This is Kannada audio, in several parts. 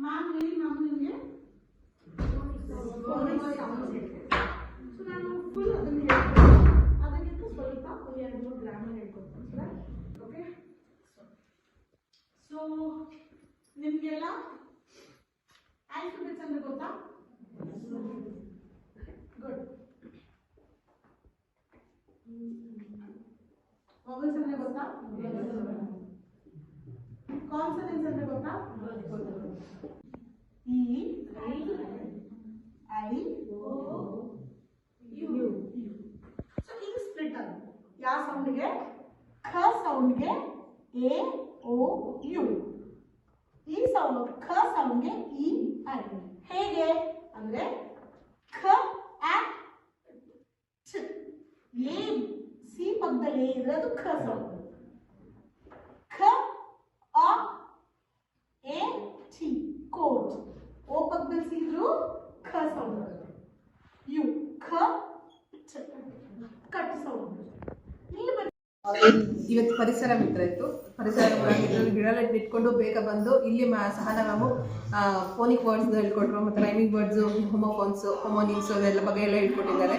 ಮ್ಯಾಮ್ ಹೇಳಿ ಮ್ಯಾಮ್ ನಿಮಗೆ ಸೊ ನಾನು ಫುಲ್ ಅದನ್ನು ಹೇಳ್ಕೊಡ್ತೀನಿ, ಅದಕ್ಕಿಂತ ಸ್ವಲ್ಪ ಒಂದು 2-3 ಗ್ರಾಮರ್ ಹೇಳ್ಕೊಡ್ತೀನಿ ಸರ್. ಓಕೆ, ಸೊ ನಿಮಗೆಲ್ಲ ಆಲ್ಫಾಬೆಟ್ಸ್ ಅಂದ್ರೆ ಗೊತ್ತಾ? ಗುಡ್. ವೊವೆಲ್ಸ್ ಅಂದ್ರೆ ಗೊತ್ತಾ? ಕಾನ್ಸನೆಂಟ್ಸ್ ಅಂದ್ರೆ ಗೊತ್ತಾ? E, I, O, U. So ಈಗ ಸ್ಪ್ಲಿಟ್ ಅದು ಯಾವ ಸೌಂಡ್ಗೆ? ಖ ಸೌಂಡ್ಗೆ ಎ ಓ ಯು, ಈ ಸೌಂಡ್ ಖ ಸೌಂಡ್ಗೆ ಇ ಐ. ಹೇಗೆ ಅಂದ್ರೆ ಖ ಆ ಛ, ಎ ಸಿ ಪಕ್ಕದಲ್ಲಿ ಇದ್ರೆ ಅದು ಖ ಸೌಂಡ್, ಖ ಆ ಎ ಟಿ ಕೋಟ್, ಓ ಪಕ್ಕದಲ್ಲಿ ಸಿ ಇದ್ರು ಖ ಸೌಂಡ್, ಯು ಖ ಛ ಕಟ್ ಸೌಂಡ್. ಇವತ್ತು ಪರಿಸರ ಮಿತ್ರ ಇತ್ತು. ಪರಿಸರ ಮಿತ್ರರು ಗಿಡ ಇಟ್ಕೊಂಡು ಬೇಗ ಬಂದು ಇಲ್ಲಿ ಸಹನಾ ಮ್ಯಾಮು ಫೋನಿಕ್ ವರ್ಡ್ಸ್ ಹೇಳ್ಕೊಟ್ರು, ಮತ್ತು ರೈಮಿಂಗ್ ವರ್ಡ್ಸು, ಹೋಮೋಫೋನ್ಸು, ಹೋಮೋನಿಮ್ಸು ಅದೆಲ್ಲ ಬಗ್ಗೆ ಎಲ್ಲ ಹೇಳ್ಕೊಟ್ಟಿದ್ದಾರೆ.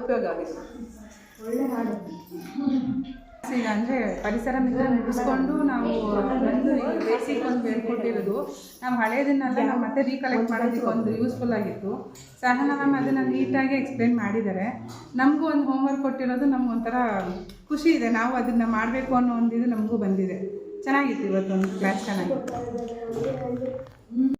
ಉಪಯೋಗ ಆಗಿದೆ. ಒಳ್ಳೆ ಹಾಡು. ಈಗ ಅಂದರೆ ಪರಿಸರ ಮಿತ್ರ ಮುಗಿಸ್ಕೊಂಡು ನಾವು ಒಂದು ಬೇಸಿಕ್ ಒಂದು ಹೇಳ್ಕೊಟ್ಟಿರೋದು, ನಾವು ಹಳೆಯದನ್ನೆಲ್ಲ ನಾವು ಮತ್ತೆ ರೀಕಲೆಕ್ಟ್ ಮಾಡೋದಕ್ಕೆ ಒಂದು ಯೂಸ್ಫುಲ್ ಆಗಿತ್ತು. ಸಹನಾ ಮ್ಯಾಮ್ ಅದನ್ನು ನೀಟಾಗಿ ಎಕ್ಸ್ಪ್ಲೇನ್ ಮಾಡಿದ್ದಾರೆ. ನಮಗೂ ಒಂದು ಹೋಮ್ವರ್ಕ್ ಕೊಟ್ಟಿರೋದು ನಮಗೊಂಥರ ಖುಷಿ ಇದೆ, ನಾವು ಅದನ್ನು ಮಾಡಬೇಕು ಅನ್ನೋ ಒಂದು ಇದು ನಮಗೂ ಬಂದಿದೆ. ಚೆನ್ನಾಗಿತ್ತು ಇವತ್ತೊಂದು ಕ್ಲಾಸ್, ಚೆನ್ನಾಗಿತ್ತು.